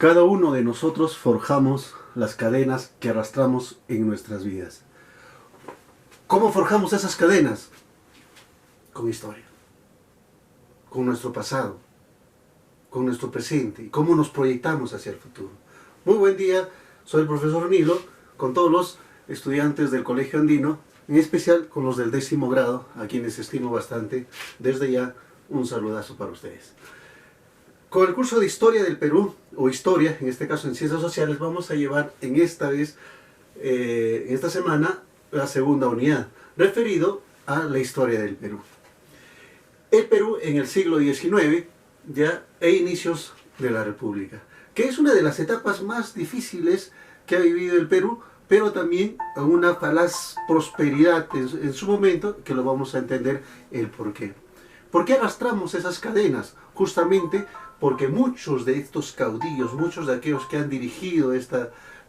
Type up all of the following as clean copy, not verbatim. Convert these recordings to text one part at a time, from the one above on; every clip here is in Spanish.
Cada uno de nosotros forjamos las cadenas que arrastramos en nuestras vidas. ¿Cómo forjamos esas cadenas? Con historia, con nuestro pasado, con nuestro presente y cómo nos proyectamos hacia el futuro. Muy buen día, soy el profesor Nilo, con todos los estudiantes del Colegio Andino, en especial con los del 10º grado, a quienes estimo bastante. Desde ya, un saludazo para ustedes. Con el curso de Historia del Perú, o Historia, en este caso en Ciencias Sociales, vamos a llevar en esta semana, la segunda unidad, referido a la historia del Perú. El Perú en el siglo XIX e inicios de la República, que es una de las etapas más difíciles que ha vivido el Perú, pero también una falaz prosperidad en su momento, que lo vamos a entender el porqué. ¿Por qué arrastramos esas cadenas? Justamente porque muchos de estos caudillos, muchos de aquellos que han dirigido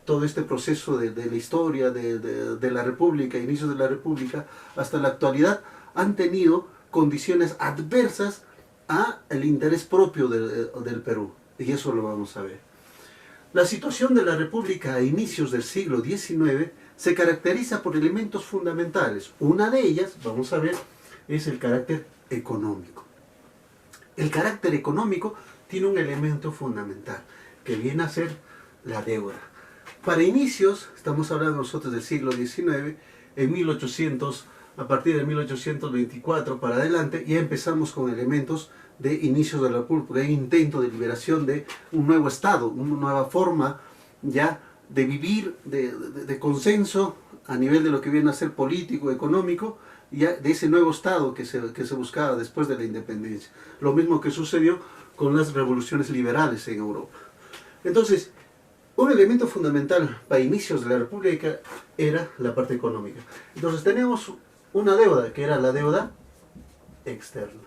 todo este proceso de la historia de la República, inicios de la República, hasta la actualidad, han tenido condiciones adversas al interés propio del Perú. Y eso lo vamos a ver. La situación de la República a inicios del siglo XIX se caracteriza por elementos fundamentales. Una de ellas, vamos a ver, es el carácter económico. El carácter económico tiene un elemento fundamental, que viene a ser la deuda. Para inicios, estamos hablando nosotros del siglo XIX, a partir de 1824 para adelante, ya empezamos con elementos de inicios de la República, de intento de liberación de un nuevo Estado, una nueva forma ya de vivir, de consenso a nivel de lo que viene a ser político, económico, ya de ese nuevo Estado que se buscaba después de la independencia. Lo mismo que sucedió con las revoluciones liberales en Europa. Entonces, un elemento fundamental para inicios de la República era la parte económica. Entonces tenemos una deuda, que era la deuda externa.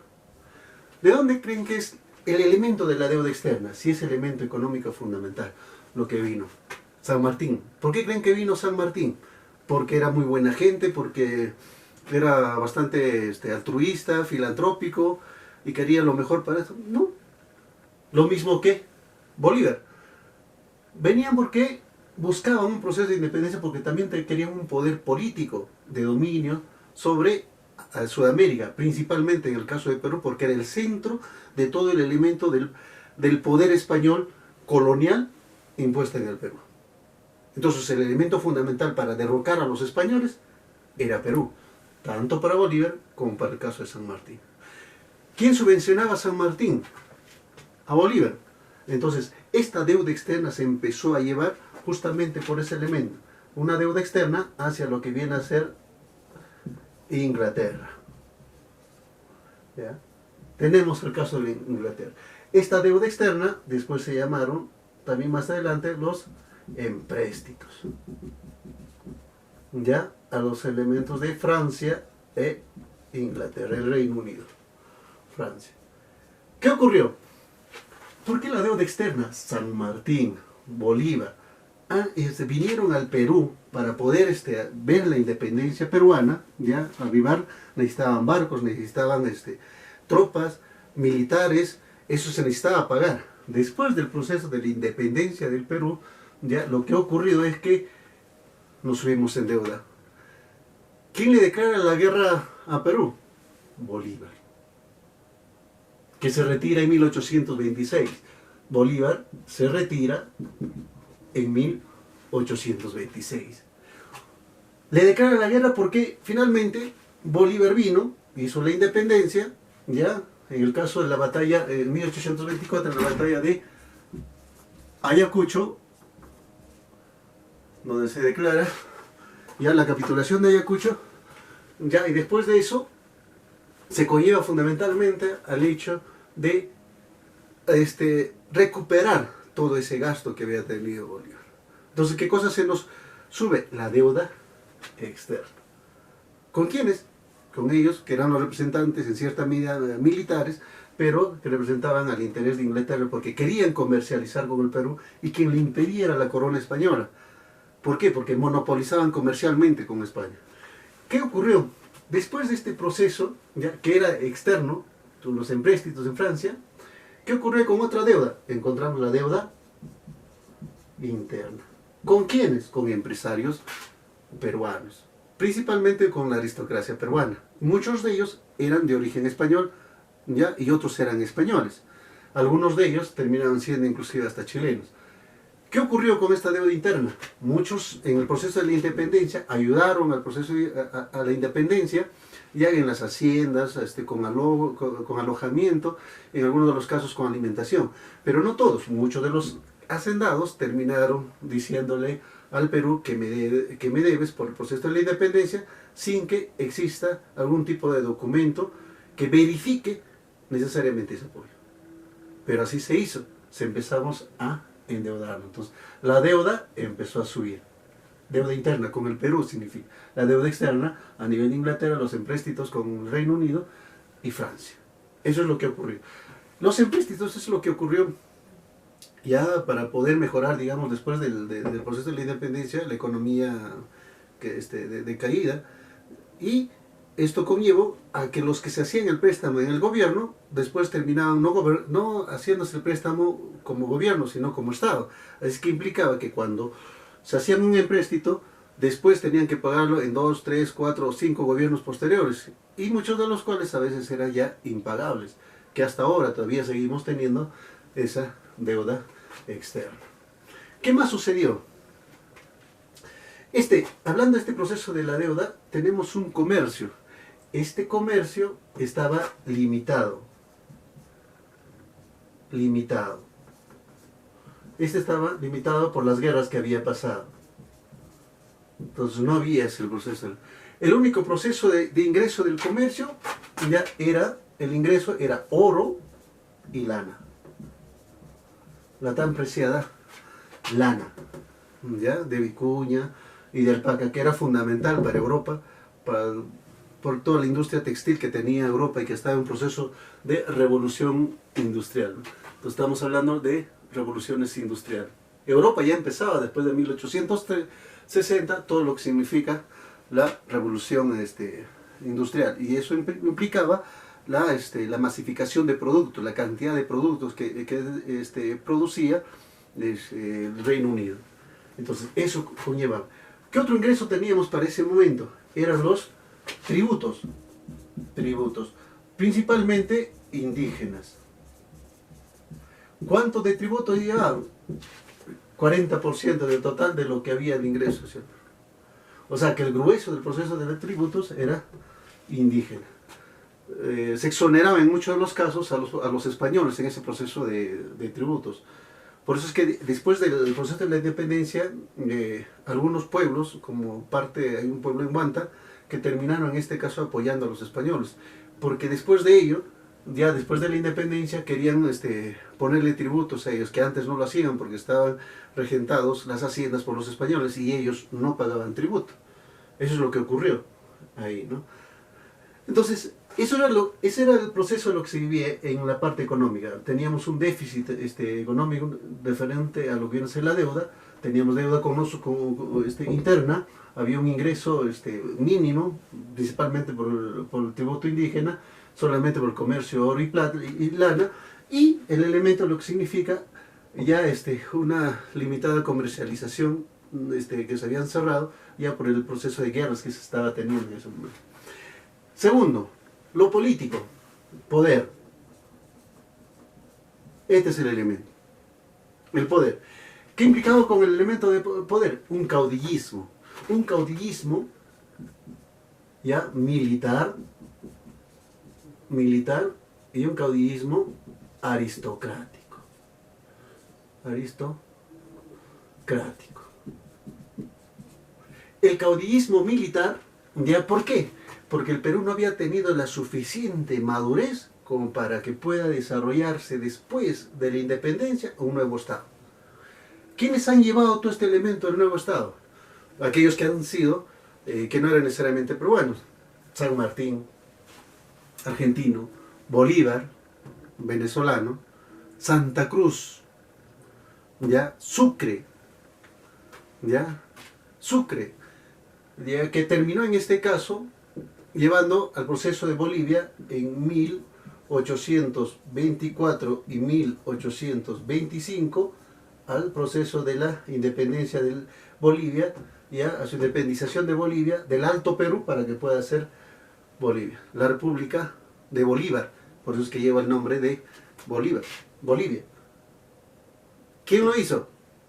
¿De dónde creen que es el elemento de la deuda externa? Si es elemento económico fundamental, lo que vino. San Martín. ¿Por qué creen que vino San Martín? Porque era muy buena gente, porque era bastante altruista, filantrópico y quería lo mejor para eso. No. Lo mismo que Bolívar. Venían porque buscaban un proceso de independencia, porque también querían un poder político de dominio sobre Sudamérica, principalmente en el caso de Perú, porque era el centro de todo el elemento del poder español colonial impuesto en el Perú. Entonces el elemento fundamental para derrocar a los españoles era Perú, tanto para Bolívar como para el caso de San Martín. ¿Quién subvencionaba a San Martín? A Bolívar. Entonces, esta deuda externa se empezó a llevar justamente por ese elemento. Una deuda externa hacia lo que viene a ser Inglaterra. ¿Ya? Tenemos el caso de Inglaterra. Esta deuda externa, después se llamaron, también más adelante, los empréstitos. Ya a los elementos de Francia e Inglaterra, el Reino Unido. Francia. ¿Qué ocurrió? ¿Por qué la deuda externa? San Martín, Bolívar, vinieron al Perú para poder ver la independencia peruana, ya, avivar, necesitaban barcos, necesitaban tropas, militares, eso se necesitaba pagar. Después del proceso de la independencia del Perú, ya, lo que ha ocurrido es que nos vimos en deuda. ¿Quién le declara la guerra a Perú? Bolívar, que se retira en 1826. Bolívar se retira en 1826. Le declara la guerra porque finalmente Bolívar vino, hizo la independencia, ya, en el caso de la batalla, en 1824, la batalla de Ayacucho, donde se declara ya la capitulación de Ayacucho, ya, y después de eso se conlleva fundamentalmente al hecho de recuperar todo ese gasto que había tenido Bolívar. Entonces, ¿qué cosa se nos sube? La deuda externa. ¿Con quiénes? Con ellos, que eran los representantes en cierta medida militares, pero que representaban al interés de Inglaterra porque querían comercializar con el Perú, y quien le impedía era la corona española. ¿Por qué? Porque monopolizaban comercialmente con España. ¿Qué ocurrió? Después de este proceso, ya, que era externo, los empréstitos en Francia, ¿qué ocurrió con otra deuda? Encontramos la deuda interna. ¿Con quiénes? Con empresarios peruanos, principalmente con la aristocracia peruana. Muchos de ellos eran de origen español, ¿ya? Y otros eran españoles. Algunos de ellos terminaron siendo inclusive hasta chilenos. ¿Qué ocurrió con esta deuda interna? Muchos en el proceso de la independencia ayudaron al proceso a la independencia, ya en las haciendas, con alojamiento, en algunos de los casos con alimentación. Pero no todos, muchos de los hacendados terminaron diciéndole al Perú que me debes por el proceso de la independencia, sin que exista algún tipo de documento que verifique necesariamente ese apoyo. Pero así se hizo, empezamos a endeudarnos. Entonces, la deuda empezó a subir. Deuda interna con el Perú significa. La deuda externa a nivel de Inglaterra, los empréstitos con el Reino Unido y Francia. Eso es lo que ocurrió. Los empréstitos es lo que ocurrió ya para poder mejorar, digamos, después del proceso de la independencia, la economía de caída. Y esto conllevó a que los que se hacían el préstamo en el gobierno, después terminaban no haciéndose el préstamo como gobierno, sino como Estado. Así que implicaba que cuando se hacían un empréstito, después tenían que pagarlo en 2, 3, 4 o 5 gobiernos posteriores, y muchos de los cuales a veces eran ya impagables, que hasta ahora todavía seguimos teniendo esa deuda externa. ¿Qué más sucedió? Hablando de este proceso de la deuda, tenemos un comercio. Este comercio estaba limitado. Estaba limitado por las guerras que había pasado. Entonces no había ese proceso. El único proceso de ingreso del comercio el ingreso era oro y lana. La tan preciada lana, ¿ya? De vicuña y de alpaca, que era fundamental para Europa, por toda la industria textil que tenía Europa y que estaba en un proceso de revolución industrial. Entonces estamos hablando de revoluciones industriales. Europa ya empezaba después de 1860 todo lo que significa la revolución industrial, y eso implicaba la masificación de productos, la cantidad de productos que producía el Reino Unido. Entonces eso conlleva. ¿Qué otro ingreso teníamos para ese momento? Eran los tributos, principalmente indígenas. ¿Cuánto de tributo llevaban? 40% del total de lo que había de ingresos, ¿cierto? O sea que el grueso del proceso de los tributos era indígena. Se exoneraba en muchos de los casos a los españoles en ese proceso de tributos. Por eso es que después del proceso de la independencia, algunos pueblos, hay un pueblo en Huanta, que terminaron en este caso apoyando a los españoles. Porque después de ello, ya después de la independencia, querían ponerle tributos a ellos, que antes no lo hacían porque estaban regentados las haciendas por los españoles y ellos no pagaban tributo. Eso es lo que ocurrió ahí, ¿no? Entonces, ese era el proceso de lo que se vivía en la parte económica. Teníamos un déficit económico diferente a lo que viene a ser la deuda. Teníamos deuda interna, había un ingreso mínimo, principalmente por el tributo indígena, solamente por el comercio oro y plata y lana, y el elemento lo que significa ya una limitada comercialización que se habían cerrado ya por el proceso de guerras que se estaba teniendo en ese momento. Segundo, lo político, poder. Este es el elemento, el poder. ¿Qué implicaba con el elemento de poder? Un caudillismo ya militar y un caudillismo aristocrático. El caudillismo militar, ¿ya por qué? Porque el Perú no había tenido la suficiente madurez como para que pueda desarrollarse después de la independencia un nuevo Estado. ¿Quiénes han llevado todo este elemento del nuevo Estado? Aquellos que han sido, que no eran necesariamente peruanos. San Martín, argentino; Bolívar, venezolano; Santa Cruz, Sucre, que terminó en este caso llevando al proceso de Bolivia en 1824 y 1825 al proceso de la independencia de Bolivia, ya a su independización de Bolivia, del Alto Perú, para que pueda ser Bolivia. La República de Bolívar, por eso es que lleva el nombre de Bolívar, Bolivia. ¿Quién lo hizo?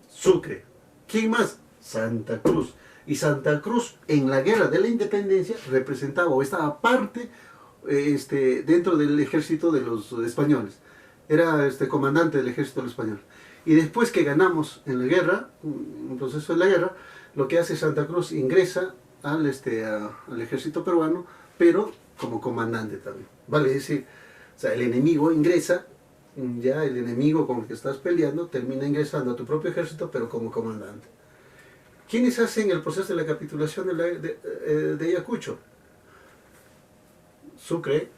Sucre. ¿Quién más? Santa Cruz. Y Santa Cruz en la guerra de la independencia representaba o estaba parte dentro del ejército de los españoles. Era comandante del ejército español. Y después que ganamos en la guerra, en el proceso de la guerra, lo que hace Santa Cruz ingresa al ejército peruano, pero como comandante también. Vale decir, o sea, el enemigo ingresa, ya el enemigo con el que estás peleando termina ingresando a tu propio ejército, pero como comandante. ¿Quiénes hacen el proceso de la capitulación de Ayacucho? Sucre,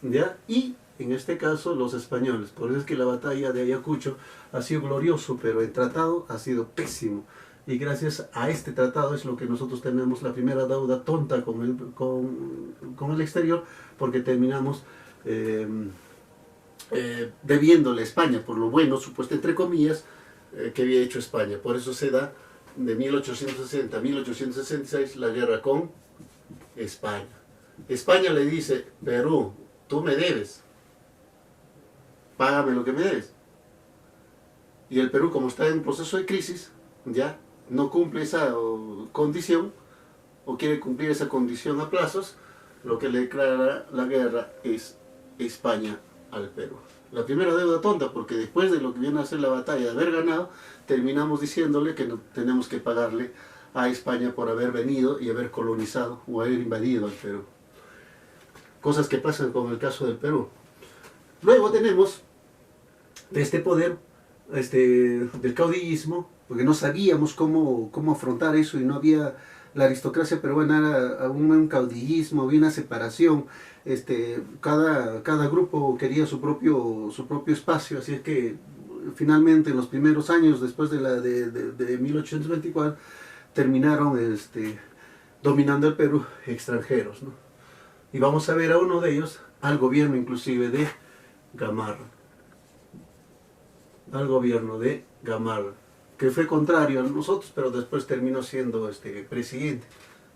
¿ya? Y en este caso los españoles. Por eso es que la batalla de Ayacucho ha sido glorioso, pero el tratado ha sido pésimo. Y gracias a este tratado es lo que nosotros tenemos la primera deuda tonta con el exterior, porque terminamos debiéndole a España por lo bueno, supuesto entre comillas, que había hecho España. Por eso se da de 1860 a 1866 la guerra con España. España le dice: Perú, tú me debes, págame lo que me debes. Y el Perú, como está en proceso de crisis, ya no cumple esa condición, o quiere cumplir esa condición a plazos, lo que le declara la guerra es España al Perú. La primera deuda tonta, porque después de lo que viene a ser la batalla de haber ganado, terminamos diciéndole que no, tenemos que pagarle a España por haber venido y haber colonizado o haber invadido al Perú. Cosas que pasan con el caso del Perú. Luego tenemos de este poder del caudillismo, porque no sabíamos cómo afrontar eso, y no había, la aristocracia peruana era aún un caudillismo, había una separación, cada grupo quería su propio espacio, así es que finalmente en los primeros años después de 1824 terminaron dominando el Perú extranjeros, ¿no? Y vamos a ver a uno de ellos, al gobierno inclusive de Gamarra. Al gobierno de Gamarra, que fue contrario a nosotros, pero después terminó siendo presidente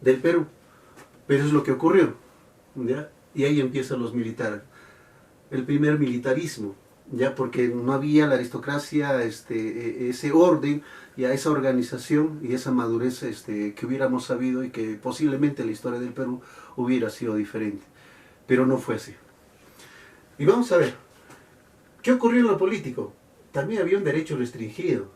del Perú. Pero eso es lo que ocurrió, ¿ya? Y ahí empiezan los militares. El primer militarismo, ya, porque no había la aristocracia, ese orden y a esa organización y esa madurez que hubiéramos sabido, y que posiblemente la historia del Perú hubiera sido diferente. Pero no fue así. Y vamos a ver, ¿qué ocurrió en lo político? También había un derecho restringido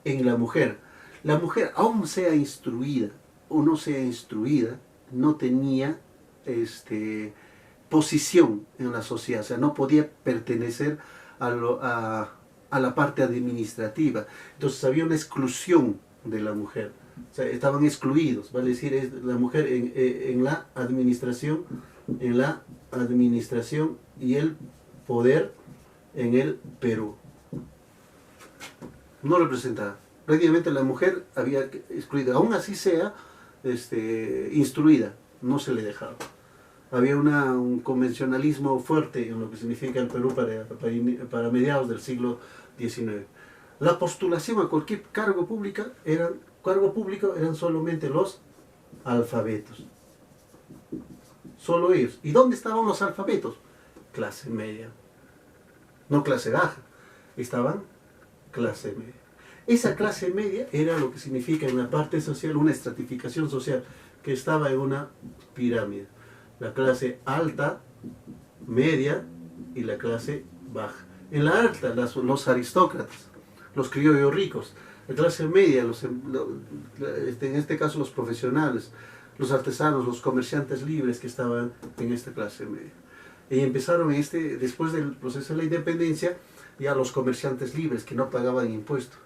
en la mujer. La mujer, aún sea instruida o no sea instruida, no tenía posición en la sociedad, o sea, no podía pertenecer a la parte administrativa. Entonces había una exclusión de la mujer, o sea, estaban excluidos, vale decir, la mujer en la administración y el poder en el Perú. No representaba. Prácticamente la mujer había excluido, aún así sea instruida, no se le dejaba. Había un convencionalismo fuerte en lo que significa el Perú para mediados del siglo XIX. La postulación a cualquier cargo público eran solamente los alfabetos. Solo ellos. ¿Y dónde estaban los alfabetos? Clase media. No clase baja. Estaban clase media. Esa clase media era lo que significa en la parte social una estratificación social que estaba en una pirámide. La clase alta, media y la clase baja. En la alta, los aristócratas, los criollos ricos. La clase media, en este caso los profesionales, los artesanos, los comerciantes libres que estaban en esta clase media. Y empezaron después del proceso de la independencia, ya los comerciantes libres que no pagaban impuestos.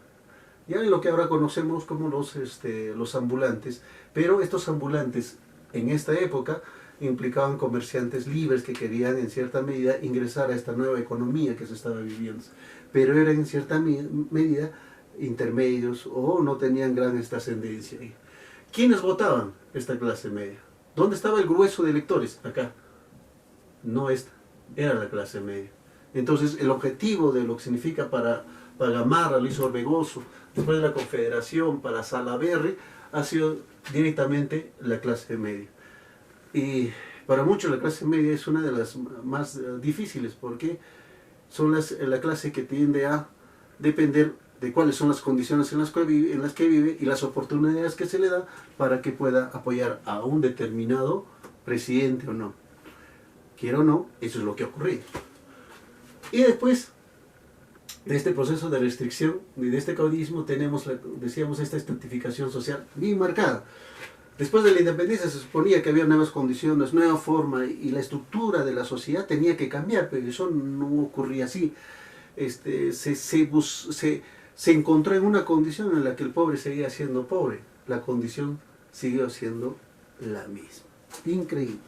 Ya en lo que ahora conocemos como los ambulantes, pero estos ambulantes en esta época implicaban comerciantes libres que querían en cierta medida ingresar a esta nueva economía que se estaba viviendo, pero eran en cierta medida intermedios o no tenían gran trascendencia. ¿Quiénes votaban esta clase media? ¿Dónde estaba el grueso de electores? Acá. No esta, era la clase media. Entonces el objetivo de lo que significa para para Gamarra, Luis Orbegoso, después de la Confederación, para Salaverry, ha sido directamente la clase media. Y para muchos la clase media es una de las más difíciles, porque son la clase que tiende a depender de cuáles son las condiciones en las que vive y las oportunidades que se le da para que pueda apoyar a un determinado presidente o no. Quiera o no, eso es lo que ha ocurrido. Y después de este proceso de restricción y de este caudillismo tenemos, decíamos, esta estratificación social bien marcada. Después de la independencia se suponía que había nuevas condiciones, nueva forma, y la estructura de la sociedad tenía que cambiar, pero eso no ocurría así. Se encontró en una condición en la que el pobre seguía siendo pobre. La condición siguió siendo la misma. Increíble.